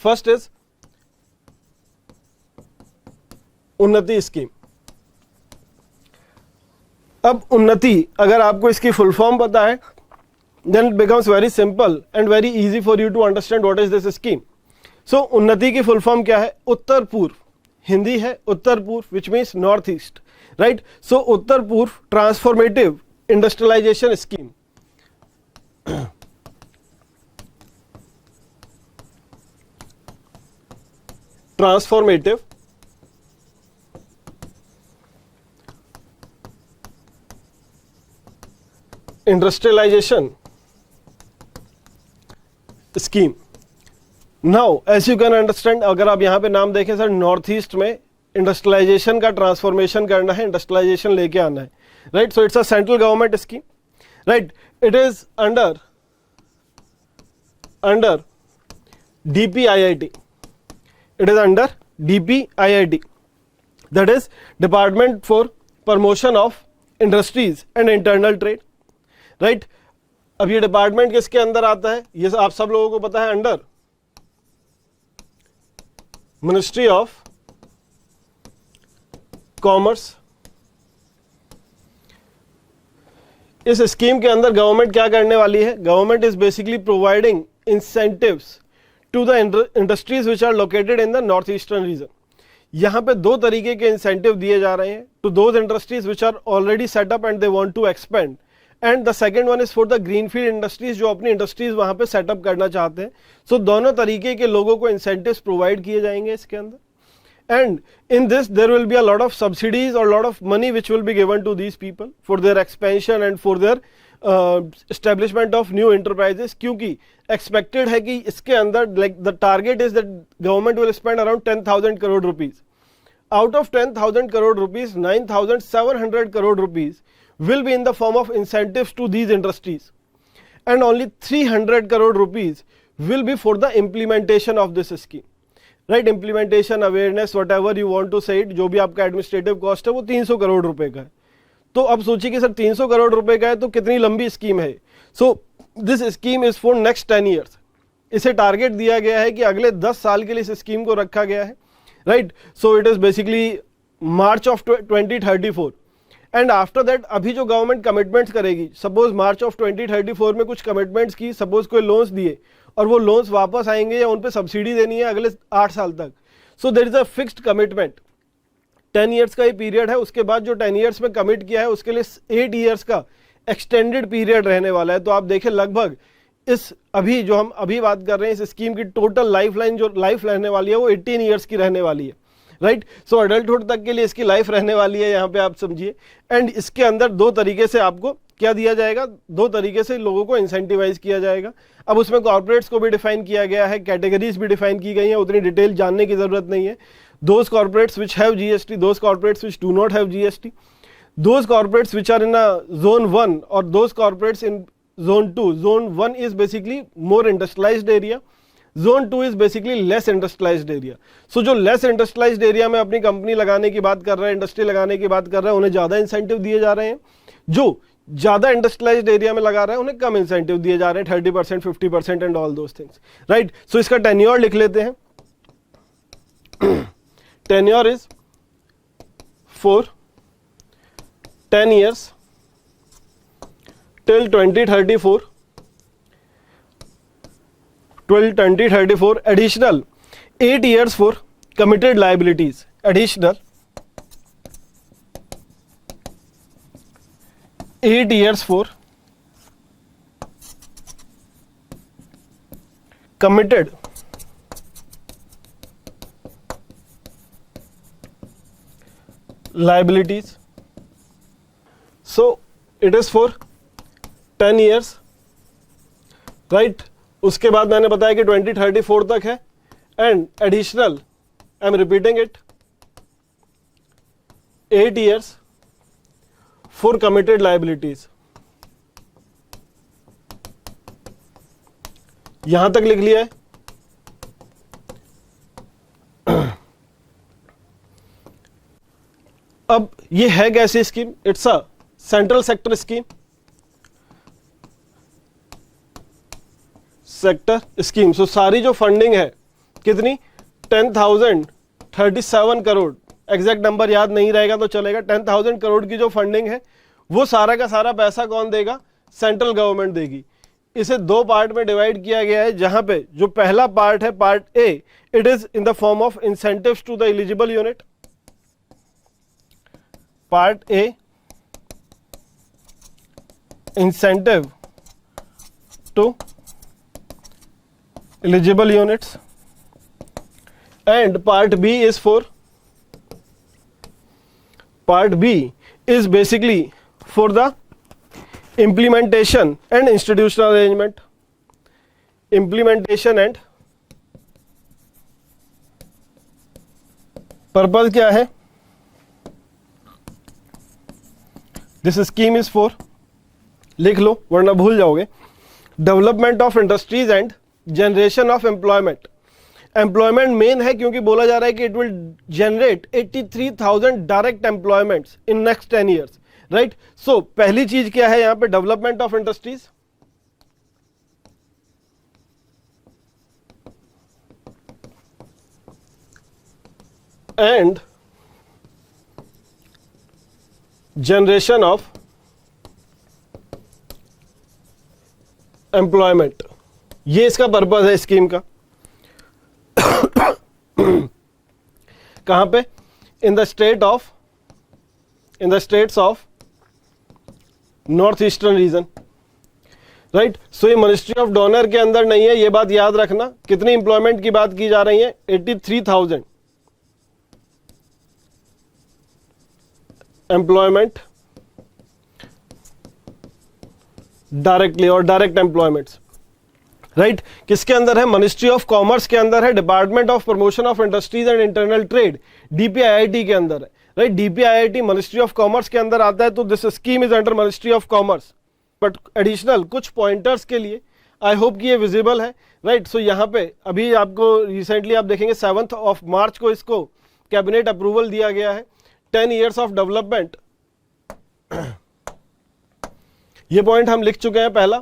First is उन्नति scheme. अब उन्नति, अगर आपको इसकी फुल फॉर्म पता है, then it becomes very simple and very easy for you to understand what is this scheme. So उन्नति की फुल फॉर्म क्या है? उत्तर पूर्व, हिंदी है उत्तर पूर्व which means north east, right? So उत्तर पूर्व transformative industrialization scheme. Transformative industrialization scheme. Now as you can understand, अगर आप यहां पे नाम देखें सर, नॉर्थ ईस्ट में इंडस्ट्रियलाइजेशन का ट्रांसफॉर्मेशन करना है, इंडस्ट्रियलाइजेशन लेके आना है, right? So it's a central government scheme, right? It is under DPIIT. It is under DPIIT, that is Department for Promotion of Industries and Internal Trade, right? अब ये department किसके अंदर आता है? ये आप सब लोगों को पता है, अंडर मिनिस्ट्री ऑफ कॉमर्स। इस स्कीम के अंदर गवर्नमेंट क्या करने वाली है? Government is basically providing incentives to the industries which are located in the north eastern region. यहां पे दो तरीके के इंसेंटिव दिए जा रहे हैं to those industries which are already set up and they want to expand, and the second one is for the greenfield industries, जो अपनी इंडस्ट्रीज वहां पे सेटअप करना चाहते हैं। सो दोनों तरीके के लोगों को इंसेंटिव्स प्रोवाइड किए जाएंगे इसके अंदर, and in this there will be a lot of subsidies or lot of money which will be given to these people for their expansion and for their establishment of new enterprises, क्योंकि expected है कि इसके अंदर like the target is that government will spend around 10,000 crore rupees. Out of 10,000 crore rupees, 9,700 crore rupees will be in the form of incentives to these industries, and only 300 crore rupees will be for the implementation of this scheme, right? Implementation, awareness, whatever you want to say it, जो भी आपका administrative cost है वो 300 करोड़ रुपए का है। तो अब सोचिए कि सर 300 करोड़ रुपए का है तो कितनी लंबी स्कीम है। So this scheme is for next 10 years. इसे टारगेट दिया गया है कि अगले 10 साल के लिए इस स्कीम को रखा गया है, right? So it is basically March of 2034, and after that अभी जो गवर्नमेंट कमिटमेंट्स करेगी, सपोज मार्च ऑफ 2034 में कुछ कमिटमेंट्स की, सपोज कोई लोन्स दिए और वो लोन्स वापस आएंगे या उन पे सब्सिडी देनी है अगले 8 साल तक। So there is a fixed commitment, 10 years का ये पीरियड है। उसके बाद जो 10 ईयर्स में कमिट किया है उसके लिए 8 ईयर्स का एक्सटेंडेड पीरियड रहने वाला है। तो आप देखें लगभग इस अभी जो हम अभी बात कर रहे हैं इस स्कीम की टोटल लाइफ लाइन जो लाइफ रहने वाली है वो 18 ईयर्स की रहने वाली है, राइट? सो अडल्टहुड तक के लिए इसकी लाइफ रहने वाली है, यहाँ पे आप समझिए। एंड इसके अंदर दो तरीके से आपको क्या दिया जाएगा, दो तरीके से लोगों को इंसेंटिवाइज किया जाएगा। अब उसमें कॉर्पोरेट्स को भी डिफाइन किया गया है, कैटेगरीज भी डिफाइन की गई हैं, उतनी डिटेल जानने की जरूरत नहीं है। Those corporates which have GST, those corporates which do not have GST, those corporates which are in a zone 1 और those corporates in zone 2। Zone 1 is basically more industrialised area, zone 2 is basically less industrialised area. So जो less industrialised area में अपनी company लगाने की बात कर रहे हैं, इंडस्ट्री लगाने की बात कर रहे हैं, उन्हें ज्यादा इंसेंटिव दिए जा रहे हैं। जो ज्यादा इंडस्ट्रियलाइज्ड एरिया में लगा रहे हैं उन्हें कम इंसेंटिव दिए जा रहे हैं, 30%, 50% and all those things, right? So इसका टेन्योर लिख लेते हैं। Tenure is for 10 years till 2034, additional 8 years for committed liabilities, additional 8 years for committed liabilities. So it is for 10 years, right? उसके बाद मैंने बताया कि 2034 तक है, and additional I am repeating it 8 years for committed liabilities. यहां तक लिख लिया है। अब ये है कैसी scheme? It's a central sector scheme, sector scheme. So सारी जो फंडिंग है कितनी 10,037 करोड़, एग्जैक्ट नंबर याद नहीं रहेगा तो चलेगा। 10,000 करोड़ की जो फंडिंग है वो सारा का सारा पैसा कौन देगा? सेंट्रल गवर्नमेंट देगी। इसे दो पार्ट में डिवाइड किया गया है, जहां पे जो पहला पार्ट है part A, it is in the form of incentives to the eligible unit. Part A, incentive to eligible units, and part B is basically for the implementation and institutional arrangement. Implementation and purpose क्या है? This scheme is for, लिख लो वरना भूल जाओगे, development of industries and generation of employment. Employment main है क्योंकि बोला जा रहा है कि it will generate 83,000 direct employments in next 10 years, right. So पहली चीज क्या है यहां पे? Development of industries, and generation of employment, ये इसका पर्पज है स्कीम का। कहां पे? In the states of north eastern region, right. So ये मिनिस्ट्री ऑफ डोनर के अंदर नहीं है, ये बात याद रखना। कितनी एम्प्लॉयमेंट की बात की जा रही है? 83,000 एम्प्लॉयमेंट डायरेक्टली और डायरेक्ट एम्प्लॉयमेंट्स, राइट। किसके अंदर है? मिनिस्ट्री ऑफ कॉमर्स के अंदर है, department of promotion of industries and internal trade, DPIIT के अंदर है, right. DPIIT ministry of commerce के अंदर आता है, तो this scheme is under ministry of commerce. But additional कुछ पॉइंटर्स के लिए आई होप कि ये विजिबल है, राइट। सो यहाँ पे अभी आपको रिसेंटली आप देखेंगे 7 मार्च को इसको कैबिनेट अप्रूवल दिया गया है। 10 ईयर्स ऑफ डेवलपमेंट, ये पॉइंट हम लिख चुके हैं पहला।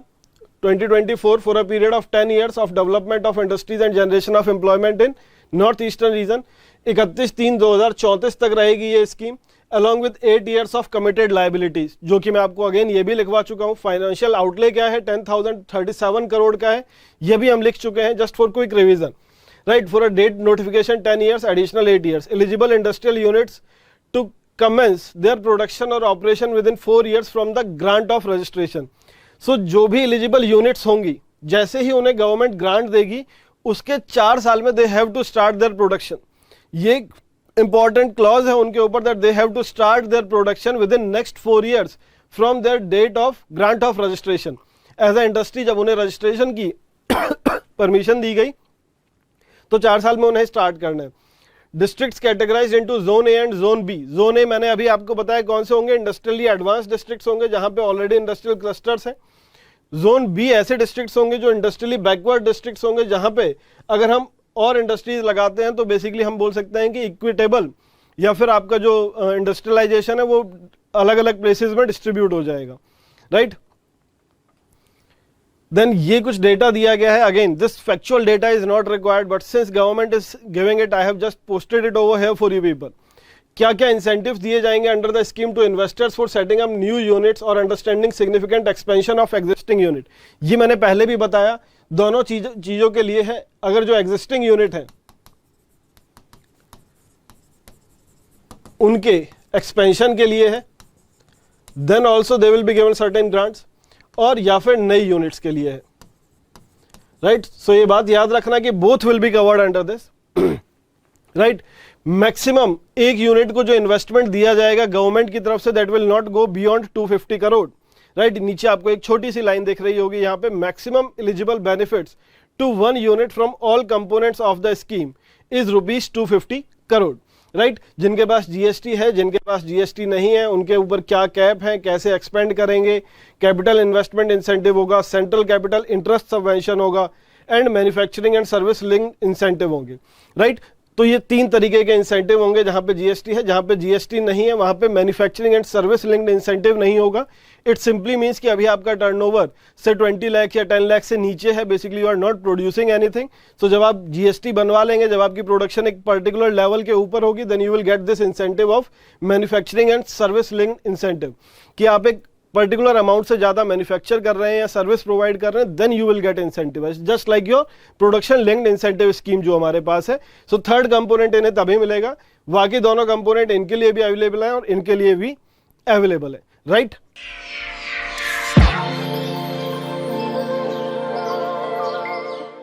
2024 for a period of 10 years of development of industries and generation of employment in north eastern reason. 31/3/2034 तक रहेगी ये scheme, along with 8 years of committed liabilities, जो कि मैं आपको अगेन ये भी लिखवा चुका हूं। फाइनेंशियल आउटले क्या है? 10,037 करोड़ का है, ये भी हम लिख चुके हैं, just for quick revision, right. For a date notification 10 years, additional 8 years. Eligible industrial units to commence their production or operation within 4 years from the grant of registration। so जो भी eligible units होंगी, जैसे ही उन्हें government grant देगी उसके 4 साल में they have to start their production। ये इंपॉर्टेंट क्लॉज है उनके ऊपर, that they have to start their production within next 4 years from their date of grant of registration। As a industry जब उन्हें रजिस्ट्रेशन की परमिशन दी गई तो 4 साल में उन्हें स्टार्ट करना है। Districts categorized into zone A and zone B. Zone A मैंने अभी आपको बताया कौन से होंगे? इंडस्ट्रियली एडवांस डिस्ट्रिक्ट्स होंगे जहां पे ऑलरेडी इंडस्ट्रियल क्लस्टर्स हैं। जोन बी ऐसे डिस्ट्रिक्ट्स होंगे जो इंडस्ट्रियली बैकवर्ड डिस्ट्रिक्ट्स होंगे, जहां पे अगर हम और इंडस्ट्रीज लगाते हैं तो बेसिकली हम बोल सकते हैं कि इक्विटेबल या फिर आपका जो इंडस्ट्रियलाइजेशन है वो अलग अलग प्लेसेस में डिस्ट्रीब्यूट हो जाएगा, राइट। देन ये कुछ डेटा दिया गया है। Again this factual data is not required, but since government is giving it, I have just posted it over here for you people. क्या क्या इंसेंटिव्स दिए जाएंगे under the scheme to investors for setting up new units और understanding significant expansion of existing unit. ये मैंने पहले भी बताया, दोनों चीजों के लिए है। अगर जो एग्जिस्टिंग यूनिट है उनके एक्सपेंशन के लिए है, then also they will be given certain grants, और या फिर नई यूनिट्स के लिए है, राइट। सो ये बात याद रखना कि both will be covered under this, right. Maximum एक यूनिट को जो इन्वेस्टमेंट दिया जाएगा गवर्नमेंट की तरफ से, that will not go beyond 250 crore, right. नीचे आपको एक छोटी सी लाइन दिख रही होगी यहाँ पे, maximum eligible benefits to 1 unit from all components of the scheme is ₹250 crore, right. जिनके पास जीएसटी है, जिनके पास जीएसटी नहीं है, उनके ऊपर क्या कैप है, कैसे एक्सपेंड करेंगे, कैपिटल इन्वेस्टमेंट इंसेंटिव होगा, सेंट्रल कैपिटल इंटरेस्ट सबवेंशन होगा, and manufacturing and service link incentive होंगे, राइट। तो ये 3 तरीके के इंसेंटिव होंगे जहां पे जीएसटी है। जहां पे जीएसटी नहीं है वहां पे manufacturing and service linked incentive नहीं होगा। इट सिंपली मीन्स कि अभी आपका टर्नओवर से 20 लाख या 10 लाख से नीचे है, basically you are not producing anything. So जब आप जीएसटी बनवा लेंगे, जब आपकी प्रोडक्शन एक पर्टिकुलर लेवल के ऊपर होगी, then you will get this incentive of manufacturing and service linked incentive, कि आप एक पर्टिकुलर अमाउंट से ज्यादा मैन्युफैक्चर कर रहे हैं या सर्विस प्रोवाइड कर रहे हैं, then you will get incentive, just like your production linked incentive scheme जो हमारे पास है। सो थर्ड कंपोनेंट इन्हें तभी मिलेगा, बाकी दोनों कंपोनेंट इनके लिए भी अवेलेबल है और इनके लिए भी अवेलेबल है, राइट।